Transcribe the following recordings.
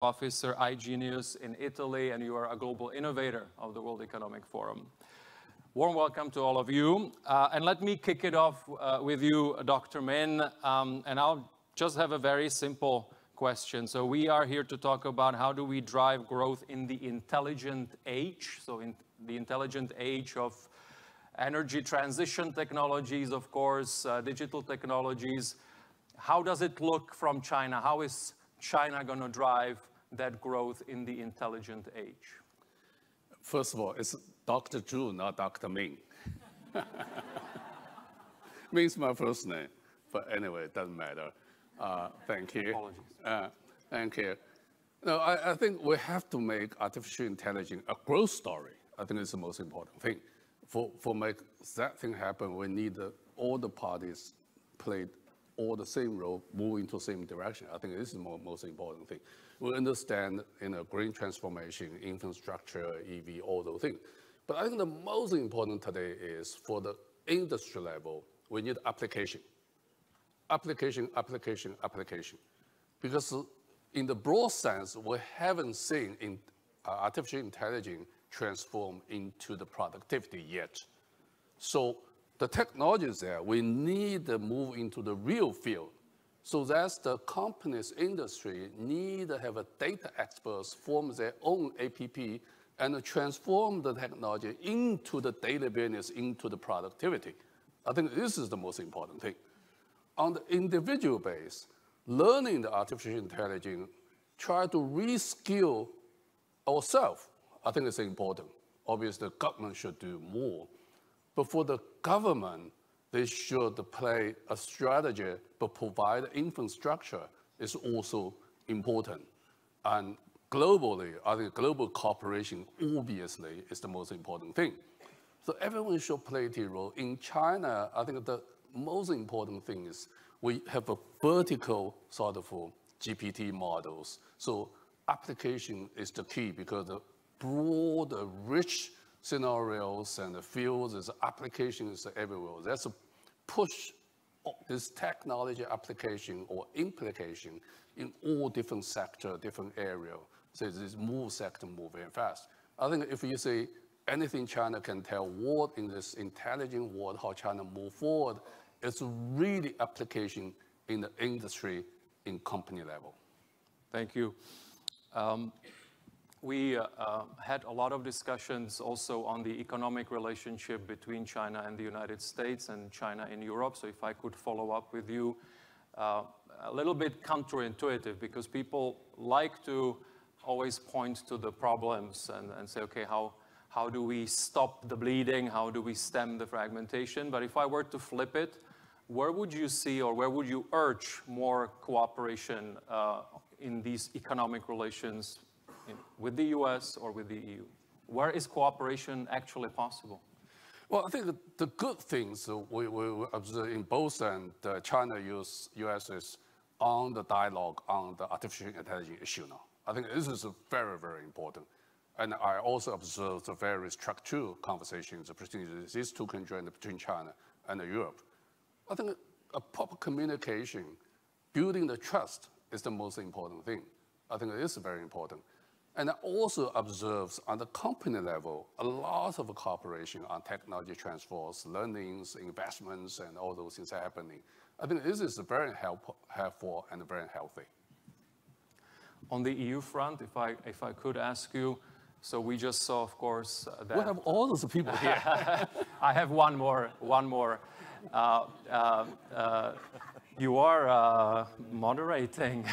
Officer iGenius in Italy, and you are a global innovator of the World Economic Forum. Warm welcome to all of you. And let me kick it off with you, Dr. Min, and I'll just have a very simple question. So we are here to talk about how do we drive growth in the intelligent age, so in the intelligent age of energy transition technologies, of course, digital technologies. How does it look from China? How is China going to drive that growth in the intelligent age? First of all, it's Dr. Zhu, not Dr. Ming. Ming's my first name, but anyway, it doesn't matter. Thank you. Apologies. Thank you. No, I think we have to make artificial intelligence a growth story. I think it's the most important thing. For make that thing happen, we need all the parties play all the same role, move into the same direction. I think this is the most important thing. We understand green transformation, infrastructure, EV, all those things. But I think the most important today is for the industry level, we need application. Application. Because in the broad sense, we haven't seen artificial intelligence transform into the productivity yet. So the technology is there. We need to move into the real field. So that's the company's industry need to have a data experts form their own app and transform the technology into the daily business, into the productivity. I think this is the most important thing. On the individual base, learning the artificial intelligence, try to reskill ourselves. I think it's important. Obviously, the government should do more. But for the government, they should play a strategy to provide infrastructure is also important. And globally, I think global cooperation obviously is the most important thing. So everyone should play a role. In China, I think the most important thing is we have a vertical sort of GPT models. So application is the key because the broad, rich scenarios and the fields, is applications everywhere. That's a push this technology application or implication in all different sectors, different areas. So this sector move very fast. I think if you say anything China can tell what in this intelligent world, how China move forward, it's really application in the industry in company level. Thank you. We had a lot of discussions also on the economic relationship between China and the United States and China in Europe. So if I could follow up with you, a little bit counterintuitive because people like to always point to the problems and say, okay, how do we stop the bleeding? How do we stem the fragmentation? But if I were to flip it, where would you see or where would you urge more cooperation in these economic relations with the US or with the EU? Where is cooperation actually possible? Well, I think the good things we observe in both and China, US is on the dialogue on the artificial intelligence issue now. I think this is very, very important. And I also observed the very structured conversations between these two countries between China and Europe. I think a proper communication, building the trust is the most important thing. I think it is very important. And I also observe on the company level, a lot of cooperation on technology transfers, learnings, investments, and all those things are happening. I think this is very helpful and very healthy. On the EU front, if I could ask you, so we just saw, of course, that... We have all those people here. I have one more. You are moderating.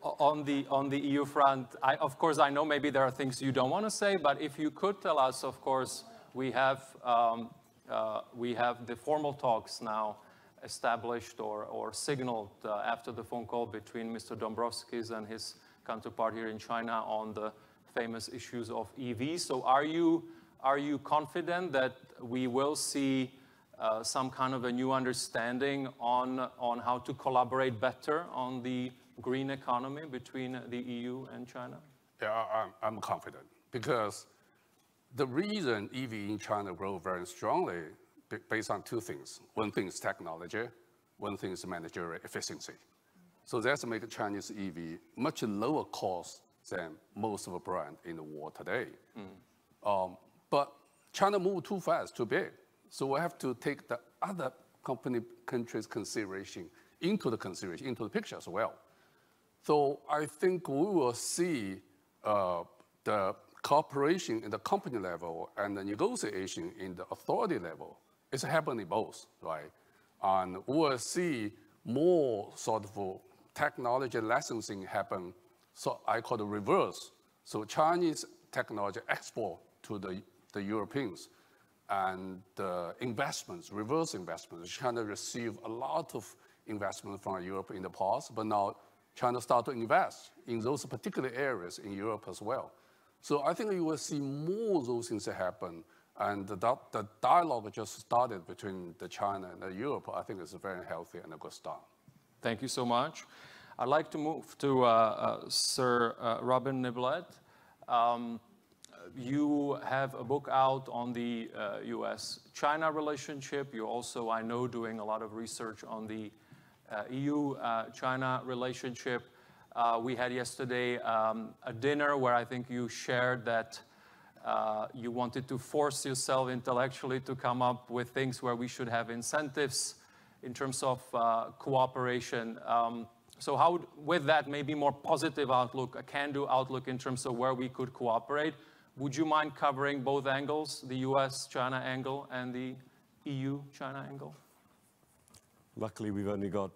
On the EU front, of course, I know maybe there are things you don't want to say, but if you could tell us, of course, we have the formal talks now established or signaled after the phone call between Mr. Dombrovskis and his counterpart here in China on the famous issues of EV. So are you confident that we will see some kind of a new understanding on how to collaborate better on the green economy between the EU and China? Yeah, I'm confident because the reason EV in China grow very strongly based on two things. One thing is technology, one thing is managerial efficiency. So that's make Chinese EV much lower cost than most of the brand in the world today. But China moved too fast, too big. So we have to take the other countries' consideration into the picture as well. So I think we will see the cooperation in the company level and the negotiation in the authority level is happening both, right? And we will see more sort of technology licensing happen. So I call it reverse. So Chinese technology export to the Europeans, and investments, reverse investments. China received a lot of investment from Europe in the past, but now China start to invest in those particular areas in Europe as well. So I think you will see more of those things happen. And the dialogue just started between China and Europe. I think it's a very healthy and a good start. Thank you so much. I'd like to move to Sir Robin Niblett. You have a book out on the US-China relationship. You're also, I know, doing a lot of research on the EU-China relationship. We had yesterday a dinner where I think you shared that you wanted to force yourself intellectually to come up with things where we should have incentives in terms of cooperation. So how, with that maybe more positive outlook, a can-do outlook in terms of where we could cooperate, would you mind covering both angles, the US-China angle and the EU-China angle? Luckily, we've only got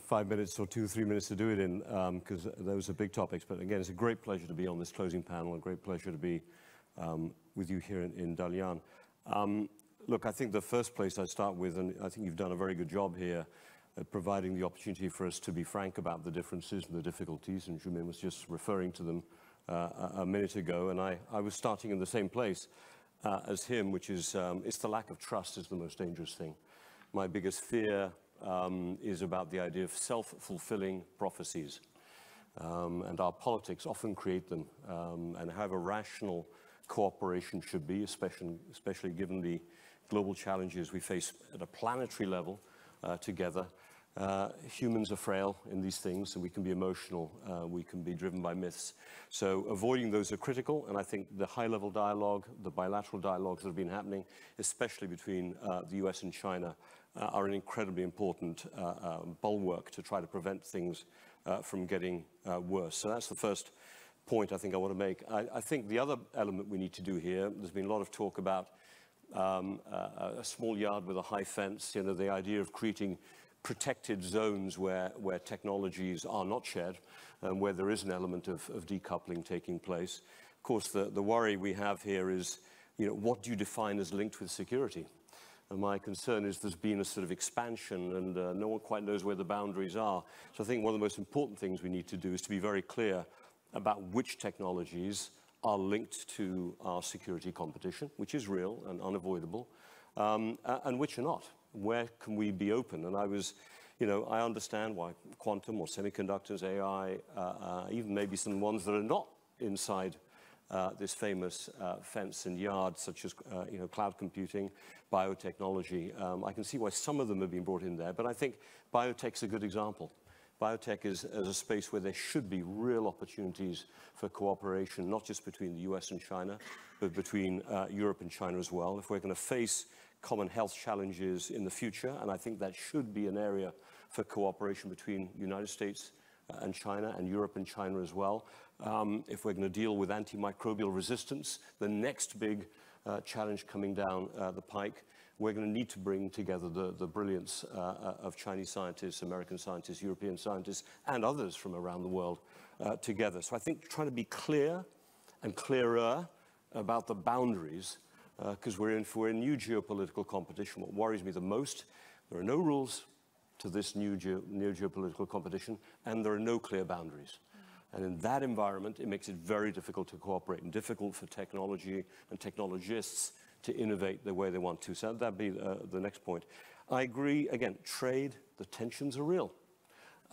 5 minutes or 2-3 minutes to do it in, because those are big topics. But again, it's a great pleasure to be on this closing panel, a great pleasure to be with you here in Dalian. Look, I think the first place I start with, and I think you've done a very good job here at providing the opportunity for us to be frank about the differences and the difficulties, and Jumin was just referring to them a minute ago, and I was starting in the same place as him, which is it's the lack of trust is the most dangerous thing. My biggest fear is about the idea of self-fulfilling prophecies, and our politics often create them, and however rational cooperation should be, especially given the global challenges we face at a planetary level together. Humans are frail in these things, and we can be emotional, we can be driven by myths. So avoiding those are critical, and I think the high-level dialogue, the bilateral dialogues that have been happening, especially between the US and China, are an incredibly important bulwark to try to prevent things from getting worse. So that's the first point I think I want to make. I think the other element we need to do here, there's been a lot of talk about a small yard with a high fence, you know, the idea of creating protected zones where technologies are not shared and where there is an element of decoupling taking place. Of course, the worry we have here is, you know, what do you define as linked with security? And my concern is there's been a sort of expansion and no one quite knows where the boundaries are. So I think one of the most important things we need to do is to be very clear about which technologies are linked to our security competition, which is real and unavoidable, and which are not. Where can we be open? And I was, you know, I understand why quantum or semiconductors, AI, even maybe some ones that are not inside this famous fence and yard, such as, you know, cloud computing, biotechnology. I can see why some of them have been brought in there, but I think biotech's a good example. Biotech is a space where there should be real opportunities for cooperation, not just between the US and China, but between Europe and China as well. If we're going to face common health challenges in the future, and I think that should be an area for cooperation between the United States and China, and Europe and China as well. If we're going to deal with antimicrobial resistance, the next big challenge coming down the pike, we're going to need to bring together the brilliance of Chinese scientists, American scientists, European scientists, and others from around the world together. So I think trying to be clear and clearer about the boundaries, because we're in for a new geopolitical competition. What worries me the most, there are no rules to this new geopolitical competition, and there are no clear boundaries. And in that environment, it makes it very difficult to cooperate and difficult for technology and technologists to innovate the way they want to. So that'd be the next point. I agree, again, trade, the tensions are real.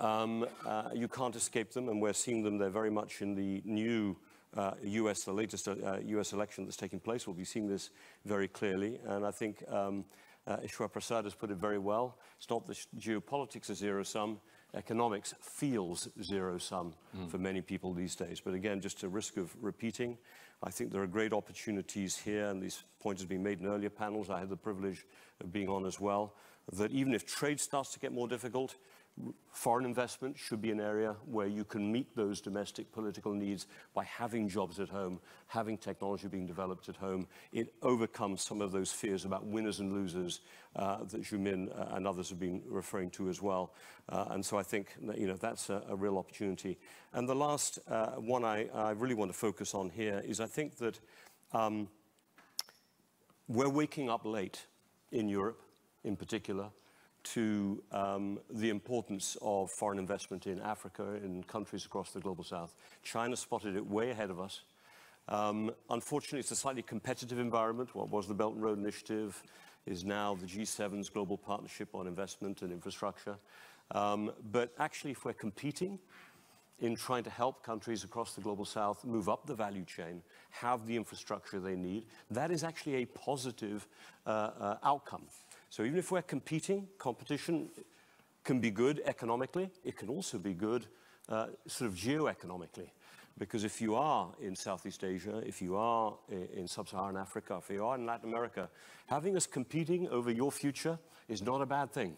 You can't escape them, and we're seeing them, they're very much in the new the latest US election that's taking place. We'll be seeing this very clearly, and I think Ishwar Prasad has put it very well. It's not that geopolitics is zero-sum. Economics feels zero-sum for many people these days. But again, just a risk of repeating, I think there are great opportunities here, and these points have been made in earlier panels. I had the privilege of being on as well, that even if trade starts to get more difficult, foreign investment should be an area where you can meet those domestic political needs by having jobs at home, having technology being developed at home. It overcomes some of those fears about winners and losers that Jumin and others have been referring to as well. And so I think that's a real opportunity. And the last one I really want to focus on here is I think that we're waking up late in Europe, in particular, to the importance of foreign investment in Africa, in countries across the global south. China spotted it way ahead of us. Unfortunately, it's a slightly competitive environment. What was the Belt and Road Initiative is now the G7's Global Partnership on Investment and Infrastructure. But actually, if we're competing in trying to help countries across the global south move up the value chain, have the infrastructure they need, that is actually a positive outcome. So even if we're competing, competition can be good economically. It can also be good sort of geoeconomically. Because if you are in Southeast Asia, if you are in Sub-Saharan Africa, if you are in Latin America, having us competing over your future is not a bad thing.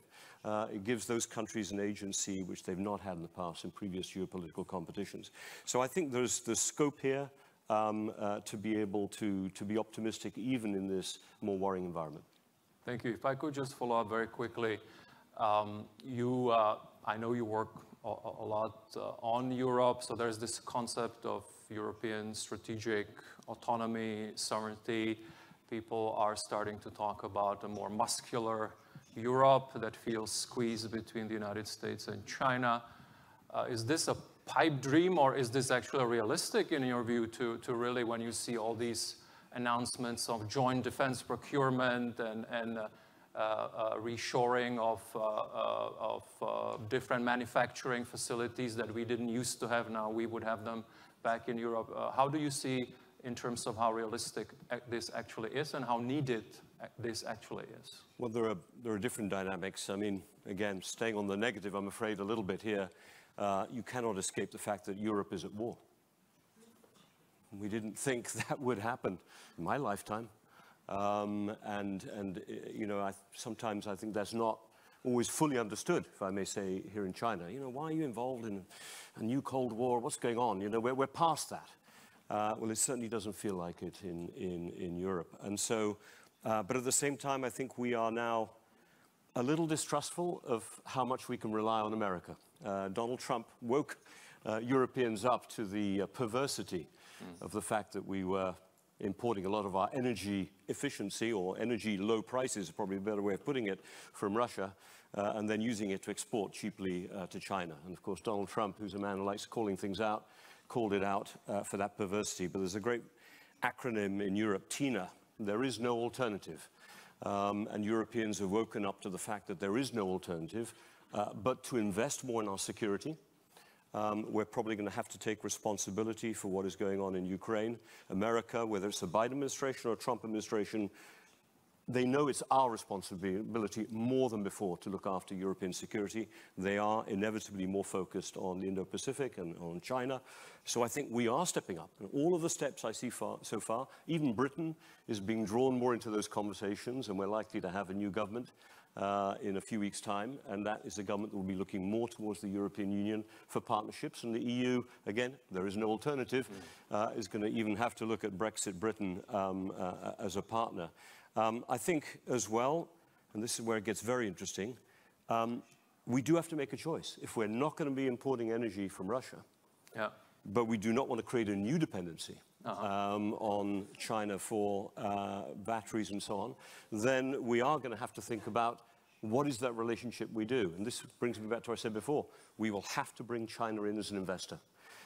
It gives those countries an agency which they've not had in the past in previous geopolitical competitions. So I think there's scope here to be able to be optimistic even in this more worrying environment. Thank you. If I could just follow up very quickly. I know you work a lot on Europe, so there's this concept of European strategic autonomy, sovereignty. People are starting to talk about a more muscular Europe that feels squeezed between the United States and China. Is this a pipe dream, or is this actually realistic in your view to really, when you see all these announcements of joint defense procurement and reshoring of different manufacturing facilities that we didn't used to have, now we would have them back in Europe. How do you see in terms of how realistic this actually is and how needed this actually is? Well, there are different dynamics. I mean, again, staying on the negative, I'm afraid, a little bit here, you cannot escape the fact that Europe is at war. We didn't think that would happen in my lifetime. Sometimes I think that's not always fully understood, if I may say, here in China. Why are you involved in a new Cold War? What's going on? We're past that. Well, it certainly doesn't feel like it in Europe. And so, but at the same time, I think we are now a little distrustful of how much we can rely on America. Donald Trump woke Europeans up to the perversity of the fact that we were importing a lot of our energy efficiency, or energy low prices, probably a better way of putting it, from Russia, and then using it to export cheaply to China. And of course, Donald Trump, who's a man who likes calling things out, called it out for that perversity. But there's a great acronym in Europe, TINA, there is no alternative. And Europeans have woken up to the fact that there is no alternative, but to invest more in our security. We're probably going to have to take responsibility for what is going on in Ukraine. America, whether it's a Biden administration or a Trump administration, they know it's our responsibility more than before to look after European security. They are inevitably more focused on the Indo-Pacific and on China. So I think we are stepping up. And all of the steps I see so far, even Britain is being drawn more into those conversations, and we're likely to have a new government in a few weeks' time, and that is a government that will be looking more towards the European Union for partnerships. And the EU, again, there is no alternative, is going to even have to look at Brexit Britain as a partner. I think as well, and this is where it gets very interesting, we do have to make a choice. If we're not going to be importing energy from Russia, but we do not want to create a new dependency on China for batteries and so on, then we are going to have to think about what is that relationship we do. And this brings me back to what I said before. We will have to bring China in as an investor.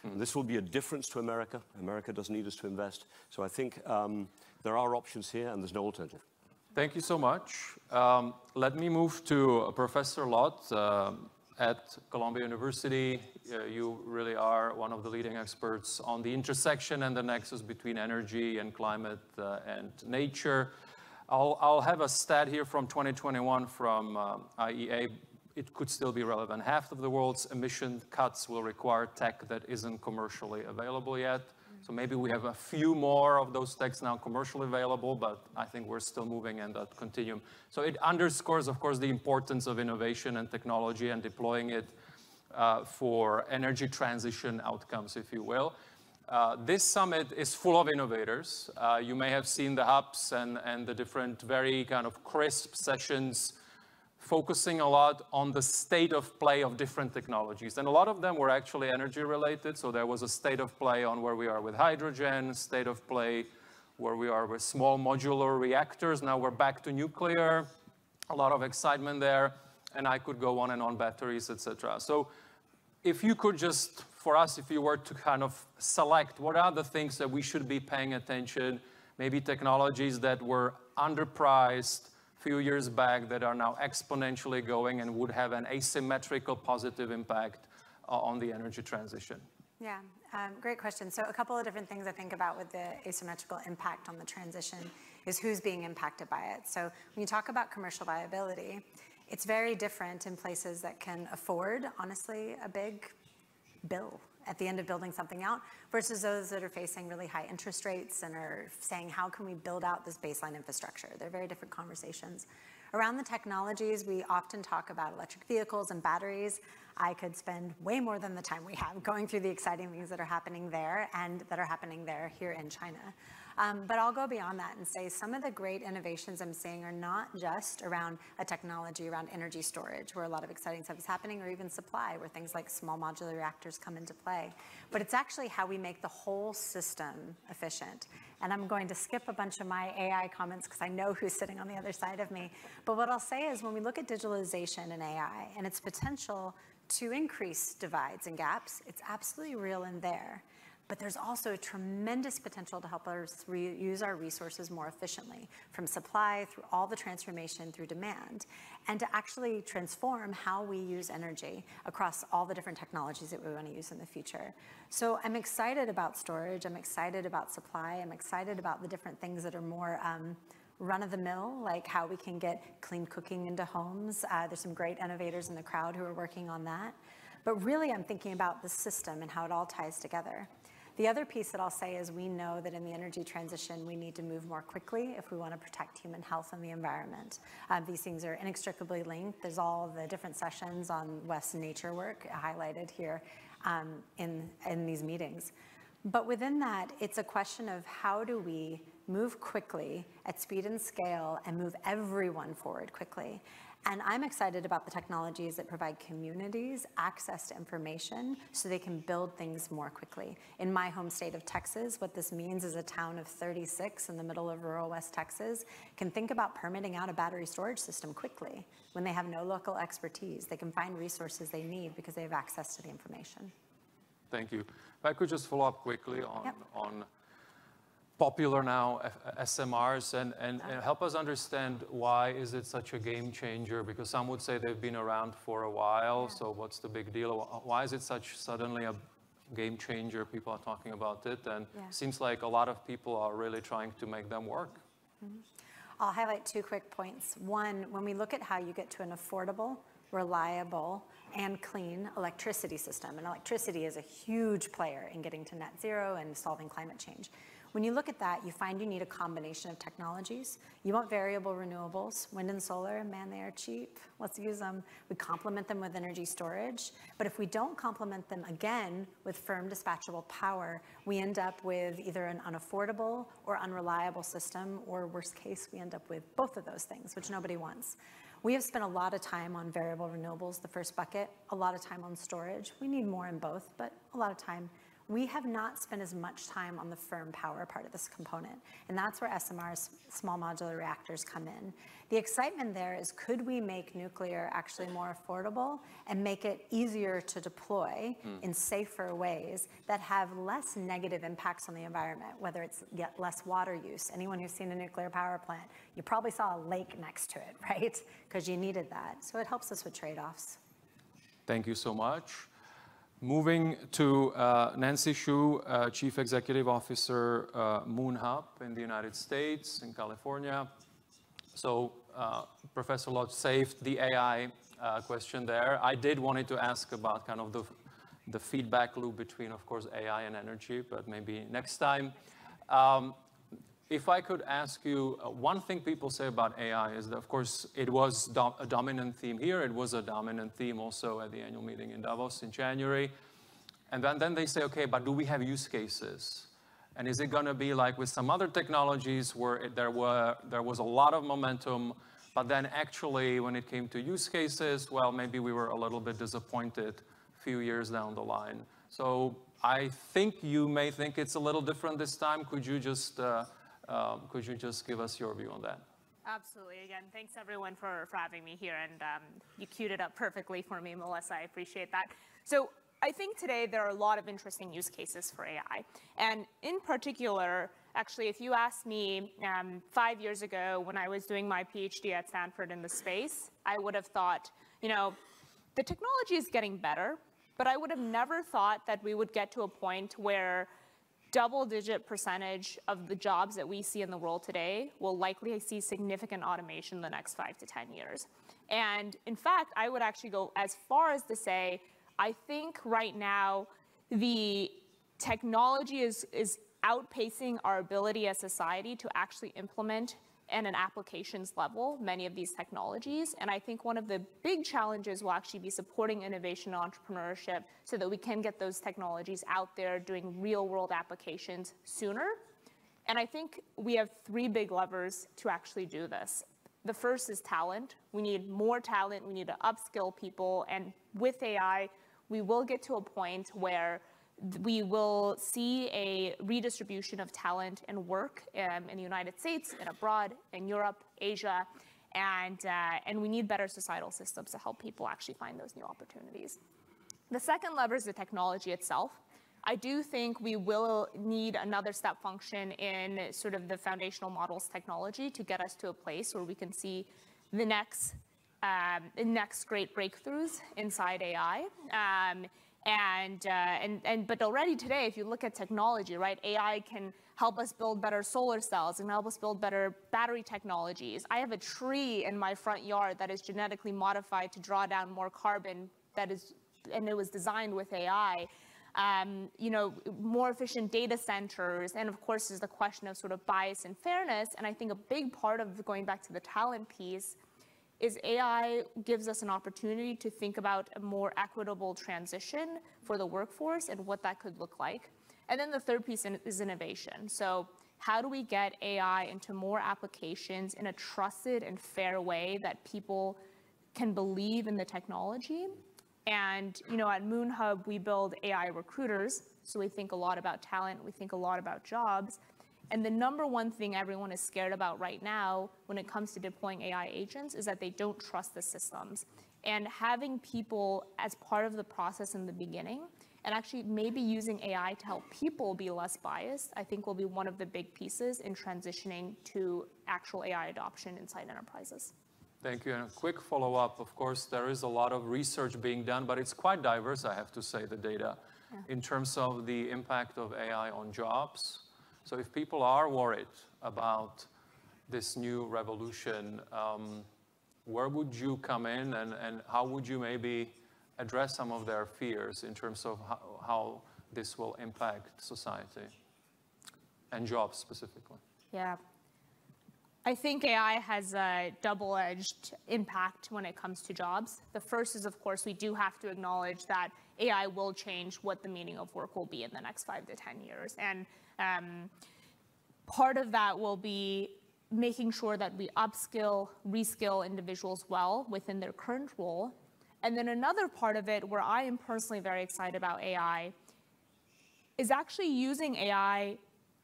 And this will be a difference to America. America doesn't need us to invest. So I think there are options here, and there's no alternative. Thank you so much. Let me move to Professor Lott at Columbia University. You really are one of the leading experts on the intersection and the nexus between energy and climate and nature. I'll have a stat here from 2021 from IEA. It could still be relevant. Half of the world's emission cuts will require tech that isn't commercially available yet. So maybe we have a few more of those techs now commercially available, but I think we're still moving in that continuum. So it underscores, of course, the importance of innovation and technology and deploying it for energy transition outcomes, if you will. This summit is full of innovators. You may have seen the hubs and the different very kind of crisp sessions focusing a lot on the state of play of different technologies. And a lot of them were actually energy related. So there was a state of play on where we are with hydrogen, state of play where we are with small modular reactors. Now we're back to nuclear, a lot of excitement there. And I could go on and on, batteries, etc. So if you could just, for us, if you were to kind of select what are the things that we should be paying attention, maybe technologies that were underpriced few years back that are now exponentially going and would have an asymmetrical positive impact on the energy transition? Yeah, great question. So a couple of different things I think about with the asymmetrical impact on the transition is who's being impacted by it. So when you talk about commercial viability, it's very different in places that can afford, honestly, a big bill at the end of building something out versus those that are facing really high interest rates and are saying, how can we build out this baseline infrastructure? They're very different conversations. Around the technologies, we often talk about electric vehicles and batteries. I could spend way more than the time we have going through the exciting things that are happening there and that are happening there here in China. But I'll go beyond that and say some of the great innovations I'm seeing are not just around a technology around energy storage, where a lot of exciting stuff is happening, or even supply, where things like small modular reactors come into play. But it's actually how we make the whole system efficient. And I'm going to skip a bunch of my AI comments because I know who's sitting on the other side of me. But what I'll say is when we look at digitalization and AI and its potential to increase divides and gaps, it's absolutely real in there. But there's also a tremendous potential to help us use our resources more efficiently, from supply through all the transformation through demand, and to actually transform how we use energy across all the different technologies that we want to use in the future. So I'm excited about storage, I'm excited about supply, I'm excited about the different things that are more run-of-the-mill, like how we can get clean cooking into homes. There's some great innovators in the crowd who are working on that. But really, I'm thinking about the system and how it all ties together. The other piece that I'll say is we know that in the energy transition, we need to move more quickly if we want to protect human health and the environment. These things are inextricably linked. There's all the different sessions on WEF's nature work highlighted here in these meetings. But within that, it's a question of how do we move quickly at speed and scale and move everyone forward quickly. And I'm excited about the technologies that provide communities access to information so they can build things more quickly. In my home state of Texas, what this means is a town of 36 in the middle of rural West Texas can think about permitting out a battery storage system quickly. When they have no local expertise, they can find resources they need because they have access to the information. Thank you. If I could just follow up quickly on popular now SMRs and help us understand why is it such a game changer, because some would say they've been around for a while, so what's the big deal? Why is it such suddenly a game changer? People are talking about it, and seems like a lot of people are really trying to make them work. I'll highlight two quick points. One, when we look at how you get to an affordable, reliable, and clean electricity system, and electricity is a huge player in getting to net zero and solving climate change. When you look at that, you find you need a combination of technologies. You want variable renewables, wind and solar, man, they are cheap. Let's use them. We complement them with energy storage. But if we don't complement them again with firm dispatchable power, we end up with either an unaffordable or unreliable system, or worst case, we end up with both of those things, which nobody wants. We have spent a lot of time on variable renewables, the first bucket, a lot of time on storage. We need more in both, but a lot of time. We have not spent as much time on the firm power part of this component, and that's where SMRs, small modular reactors, come in. The excitement there is, could we make nuclear actually more affordable and make it easier to deploy in safer ways that have less negative impacts on the environment, whether it's less water use. Anyone who's seen a nuclear power plant, you probably saw a lake next to it, right? Because you needed that. So it helps us with trade-offs. Thank you so much. Moving to Nancy Xu, Chief Executive Officer, Moon Hub in the United States, in California. So Professor Lodge saved the AI question there. I did wanted to ask about kind of the feedback loop between, of course, AI and energy, but maybe next time. If I could ask you, one thing people say about AI is that, of course, it was a dominant theme here. It was a dominant theme also at the annual meeting in Davos in January. And then they say, okay, but do we have use cases? And is it going to be like with some other technologies where there was a lot of momentum, but then actually when it came to use cases, well, maybe we were a little bit disappointed a few years down the line. So I think you may think it's a little different this time. Could you just give us your view on that? Absolutely. Again, thanks everyone for having me here, and you queued it up perfectly for me, Melissa. I appreciate that. So I think today there are a lot of interesting use cases for AI. And in particular, actually, if you asked me 5 years ago when I was doing my PhD at Stanford in the space, I would have thought, you know, the technology is getting better, but I would have never thought that we would get to a point where double-digit percentage of the jobs that we see in the world today will likely see significant automation in the next 5 to 10 years. And in fact, I would actually go as far as to say, I think right now the technology is outpacing our ability as society to actually implement at an applications level many of these technologies. And I think one of the big challenges will actually be supporting innovation and entrepreneurship so that we can get those technologies out there doing real world applications sooner. And I think we have 3 big levers to actually do this. The first is talent. We need more talent. We need to upskill people. And with AI, we will get to a point where we will see a redistribution of talent and work in the United States and abroad, in Europe, Asia, and we need better societal systems to help people actually find those new opportunities. The second lever is the technology itself. I do think we will need another step function in sort of the foundational models technology to get us to a place where we can see the next great breakthroughs inside AI. But already today, if you look at technology, right, AI can help us build better solar cells and help us build better battery technologies. I have a tree in my front yard that is genetically modified to draw down more carbon and it was designed with AI. You know, more efficient data centers, and of course, there's the question of sort of bias and fairness. And I think a big part of going back to the talent piece is AI gives us an opportunity to think about a more equitable transition for the workforce and what that could look like. And then the third piece is innovation. So how do we get AI into more applications in a trusted and fair way that people can believe in the technology? And you know, at Moon Hub, we build AI recruiters. So we think a lot about talent, we think a lot about jobs. And the number one thing everyone is scared about right now when it comes to deploying AI agents is that they don't trust the systems. And having people as part of the process in the beginning, and actually maybe using AI to help people be less biased, I think will be one of the big pieces in transitioning to actual AI adoption inside enterprises. Thank you. And a quick follow-up. Of course, there is a lot of research being done, but it's quite diverse, I have to say, the data, in terms of the impact of AI on jobs. So if people are worried about this new revolution, where would you come in and how would you maybe address some of their fears in terms of how this will impact society and jobs specifically? Yeah. I think AI has a double-edged impact when it comes to jobs. The first is, of course, we do have to acknowledge that AI will change what the meaning of work will be in the next 5 to 10 years. And part of that will be making sure that we upskill, reskill individuals well within their current role. And then another part of it where I am personally very excited about AI is actually using AI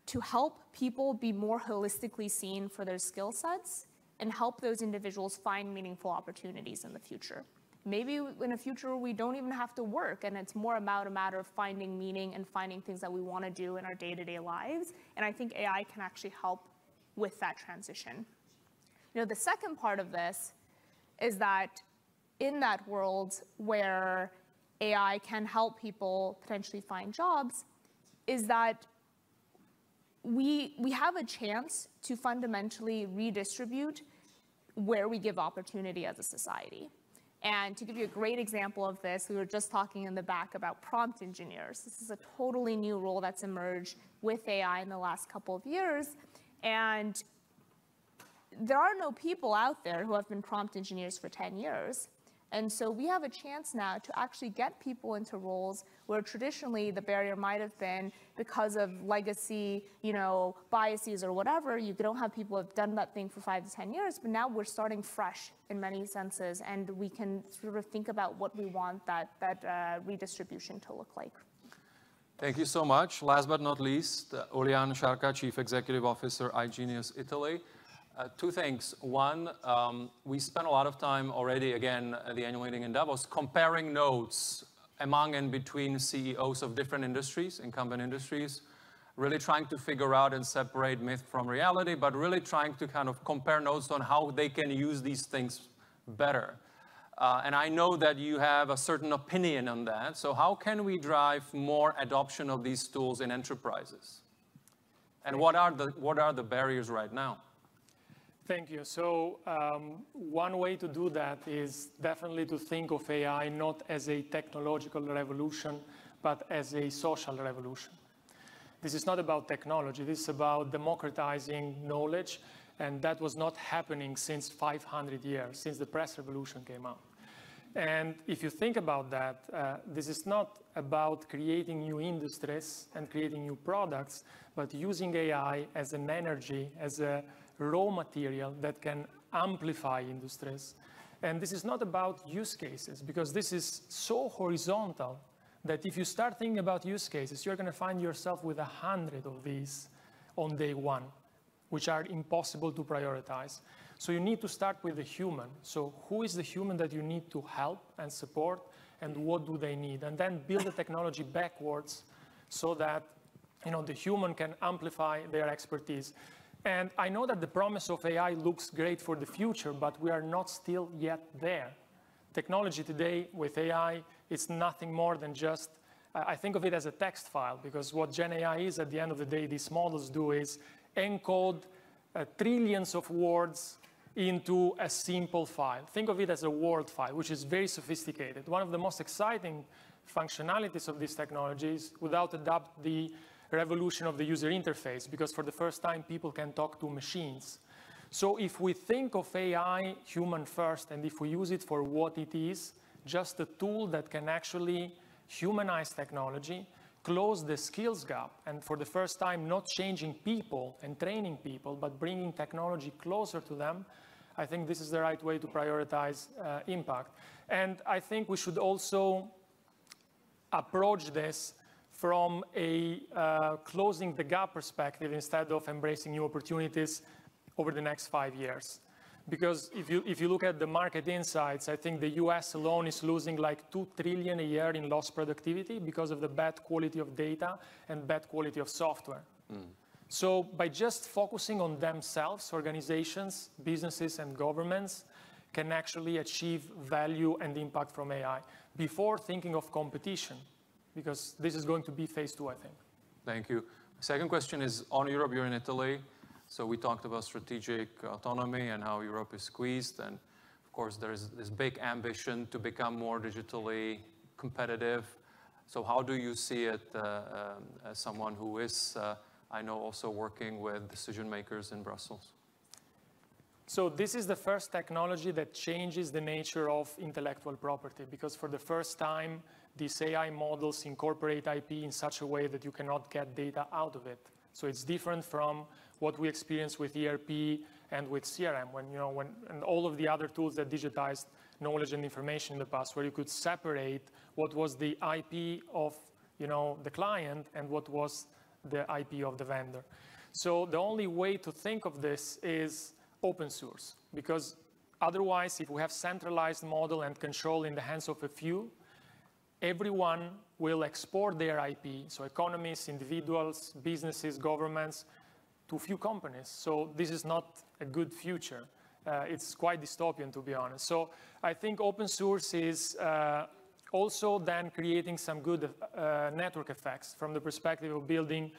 to help people be more holistically seen for their skill sets and help those individuals find meaningful opportunities in the future. Maybe in a future we don't even have to work and it's more about a matter of finding meaning and finding things that we want to do in our day-to-day lives. And I think AI can actually help with that transition. You know, the second part of this is that in that world where AI can help people potentially find jobs is that we have a chance to fundamentally redistribute where we give opportunity as a society. And to give you a great example of this, we were just talking in the back about prompt engineers. This is a totally new role that's emerged with AI in the last couple of years. And there are no people out there who have been prompt engineers for 10 years. And so we have a chance now to actually get people into roles where traditionally the barrier might have been because of legacy, biases or whatever. You don't have people who have done that thing for 5 to 10 years, but now we're starting fresh in many senses, and we can sort of think about what we want that redistribution to look like. Thank you so much. Last but not least, Olian Sharka, Chief Executive Officer, iGenius Italy. Two things. One, we spent a lot of time already, again, at the annual meeting in Davos, comparing notes among and between CEOs of different industries, incumbent industries, really trying to figure out and separate myth from reality, but really trying to kind of compare notes on how they can use these things better. And I know that you have a certain opinion on that. So how can we drive more adoption of these tools in enterprises? And what are the barriers right now? Thank you. So one way to do that is definitely to think of AI not as a technological revolution, but as a social revolution. This is not about technology. This is about democratizing knowledge, and that was not happening since 500 years, since the press revolution came out. And if you think about that, this is not about creating new industries and creating new products, but using AI as an energy, as a raw material that can amplify industries. And this is not about use cases, because this is so horizontal that if you start thinking about use cases, you're going to find yourself with 100 of these on day one, which are impossible to prioritize. So you need to start with the human. So who is the human that you need to help and support, and what do they need? And then build the technology backwards so that the human can amplify their expertise. And I know that the promise of AI looks great for the future, but we are not still yet there. Technology today with AI is nothing more than just, I think of it as a text file, because what Gen AI is at the end of the day, these models do is encode trillions of words into a simple file. Think of it as a Word file, which is very sophisticated. One of the most exciting functionalities of these technologies, without a doubt, the revolution of the user interface, because for the first time, people can talk to machines. So if we think of AI human first, and if we use it for what it is, just a tool that can actually humanize technology, close the skills gap, and for the first time, not changing people and training people, but bringing technology closer to them, I think this is the right way to prioritize impact. And I think we should also approach this from a closing the gap perspective instead of embracing new opportunities over the next 5 years. Because if you look at the market insights, I think the US alone is losing like $2 trillion a year in lost productivity because of the bad quality of data and bad quality of software. So by just focusing on themselves, organizations, businesses, and governments can actually achieve value and impact from AI before thinking of competition, because this is going to be phase 2, I think. Thank you. Second question is on Europe. You're in Italy. So we talked about strategic autonomy and how Europe is squeezed. And of course, there's this big ambition to become more digitally competitive. So how do you see it as someone who is, I know, also working with decision makers in Brussels? So this is the first technology that changes the nature of intellectual property, because for the first time, these AI models incorporate IP in such a way that you cannot get data out of it. So it's different from what we experienced with ERP and with CRM, and all of the other tools that digitized knowledge and information in the past, where you could separate what was the IP of the client and what was the IP of the vendor. So the only way to think of this is open source, because otherwise, if we have centralized model and control in the hands of a few, everyone will export their IP, so economies, individuals, businesses, governments, to few companies. So this is not a good future. It's quite dystopian, to be honest. So I think open source is also then creating some good network effects from the perspective of building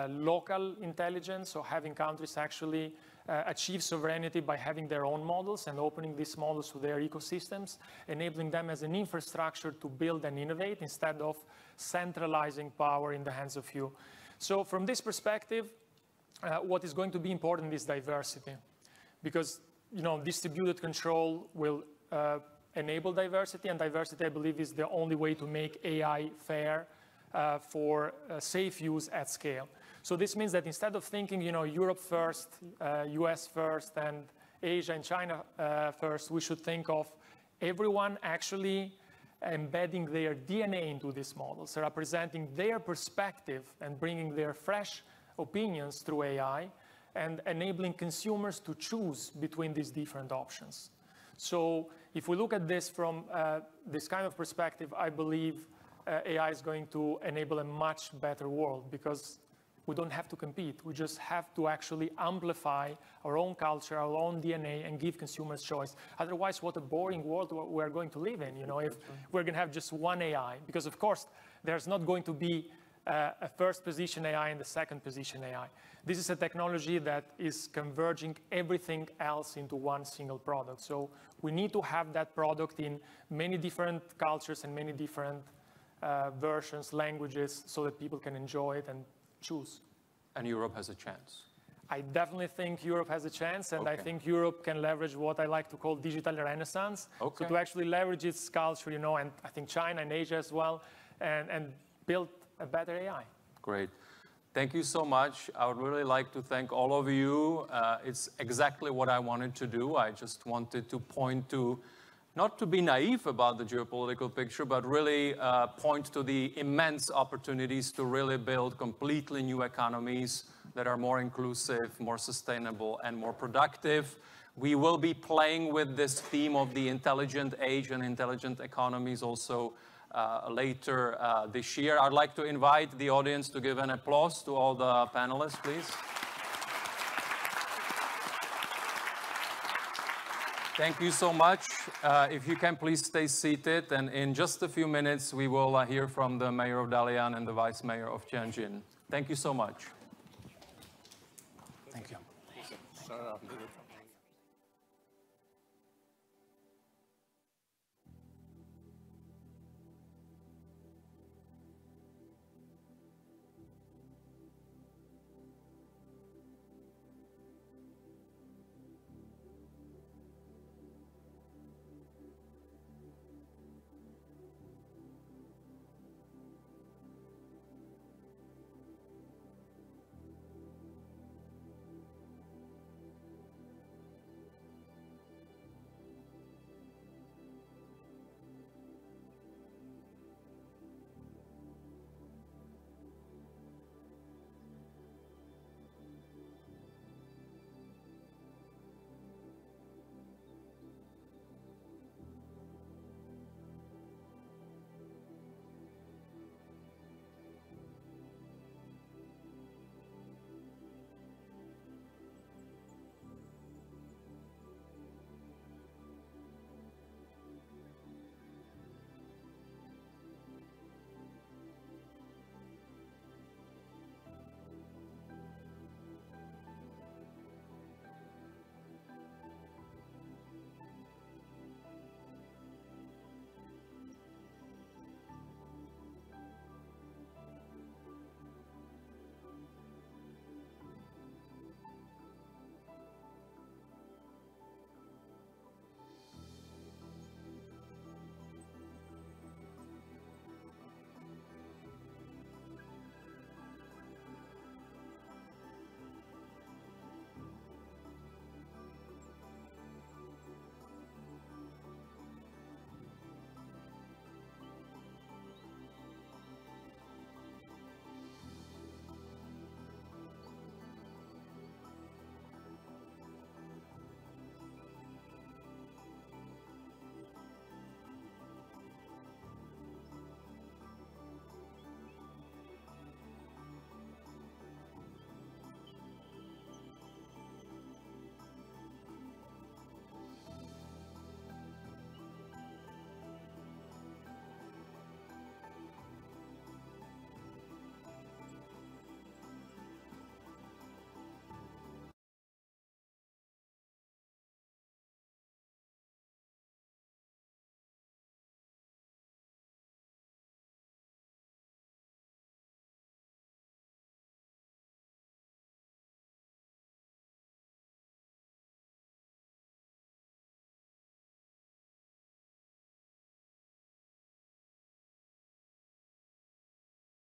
local intelligence, so having countries actually achieve sovereignty by having their own models and opening these models to their ecosystems, enabling them as an infrastructure to build and innovate instead of centralizing power in the hands of few. So from this perspective, what is going to be important is diversity, because distributed control will enable diversity, and diversity, I believe, is the only way to make AI fair for safe use at scale. So this means that instead of thinking, Europe first, US first, and Asia and China first, we should think of everyone actually embedding their DNA into these models, representing their perspective and bringing their fresh opinions through AI, and enabling consumers to choose between these different options. So if we look at this from this kind of perspective, I believe AI is going to enable a much better world, because we don't have to compete. We just have to actually amplify our own culture, our own DNA, and give consumers choice. Otherwise, what a boring world we're going to live in, if we're going to have just one AI. Because, of course, there's not going to be a first position AI and the second position AI. This is a technology that is converging everything else into one single product. So we need to have that product in many different cultures and many different versions, languages, so that people can enjoy it and choose. And Europe has a chance. I definitely think Europe has a chance, and I think Europe can leverage what I like to call digital renaissance. So to actually leverage its culture, and I think China and Asia as well, and build a better AI. Great. Thank you so much. I would really like to thank all of you. It's exactly what I wanted to do. I just wanted to point to, not to be naive about the geopolitical picture, but really point to the immense opportunities to really build completely new economies that are more inclusive, more sustainable, and more productive. We will be playing with this theme of the intelligent age and intelligent economies also later this year. I'd like to invite the audience to give an applause to all the panelists, please. Thank you so much. If you can please stay seated, and in just a few minutes we will hear from the Mayor of Dalian and the Vice Mayor of Tianjin. Thank you so much. Thank you.